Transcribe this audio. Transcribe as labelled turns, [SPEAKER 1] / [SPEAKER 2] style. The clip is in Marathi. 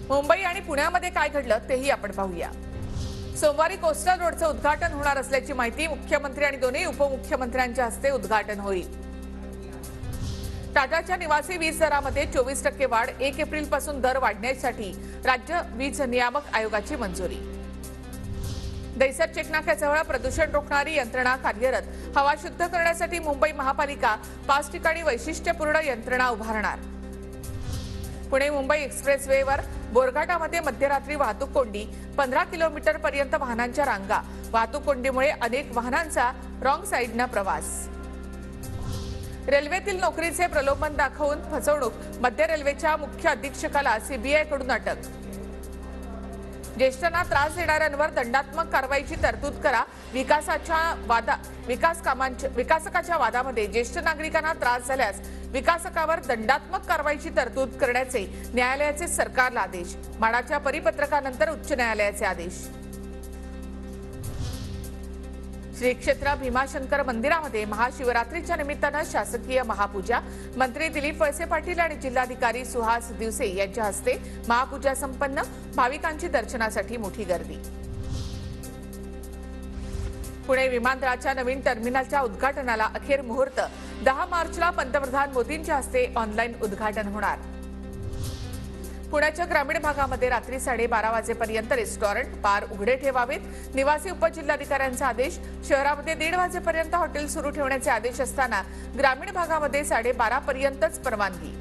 [SPEAKER 1] मुंबई आणि पुण्यामध्ये काय घडलं तेही आपण पाहूया। सोमवारी कोस्टल रोडचं उद्घाटन होणार असल्याची माहिती मुख्यमंत्री आणि दोन्ही उपमुख्यमंत्र्यांच्या हस्ते उद्घाटन होईल। टाटाच्या निवासी वीज दरामध्ये 24% वाढ, 1 एप्रिलपासून दर वाढण्यासाठी राज्य वीज नियामक आयोगाची मंजुरी। दहिसर चेकनाक्याजवळ प्रदूषण रोखणारी यंत्रणा कार्यरत, हवा शुद्ध करण्यासाठी मुंबई महापालिका 5 ठिकाणी वैशिष्ट्यपूर्ण यंत्रणा उभारणार। पुणे मुंबई एक्सप्रेसवेवर बोरघाटामध्ये मध्यरात्री वाहतूक कोंडी, 15 किलोमीटर पर्यंत वाहनांच्या रांगा, वाहतूक कोंडीमुळे अनेक वाहनांचा रॉंग साइडनं प्रवास। रेल्वेतील नोकरीचे प्रलोभन दाखवून फसवणूक, मध्य रेल्वेच्या मुख्य अधीक्षकाला सीबीआयकडून अटक। ज्येष्ठांना त्रास देणाऱ्यांवर दंडात्मक कारवाईची तरतूद करा, विकासकाच्या वादामध्ये ज्येष्ठ नागरिकांना त्रास झाल्यास विकासकावर दंडात्मक कारवाईची तरतूद करण्याचे न्यायालयाचे सरकारला आदेश। माडाच्या परिपत्रकानंतर उच्च न्यायालयाचे आदेश। श्री क्षेत्र भीमाशंकर मंदिरामध्ये महाशिवरात्रीच्या निमित्तानं शासकीय महापूजा, मंत्री दिलीप वळसे पाटील आणि जिल्हाधिकारी सुहास दिवसे यांच्या हस्ते महापूजा संपन्न, भाविकांची दर्शनासाठी मोठी गर्दी। पुणे विमानतळाच्या नवीन टर्मिनलच्या उद्घाटनाला अखेर मुहूर्त, 10 मार्चला पंतप्रधान मोदींच्या हस्ते ऑनलाईन उद्घाटन होणार। पुण्याच्या ग्रामीण भागामध्ये रात्री 12:30 वाजेपर्यंत रेस्टॉरंट, बार उघडे ठेवावेत, निवासी उपजिल्हाधिकाऱ्यांचा आदेश। शहरामध्ये 1:30 वाजेपर्यंत हॉटेल सुरू ठेवण्याचे आदेश असताना ग्रामीण भागामध्ये 12:30 पर्यंतच परवानगी।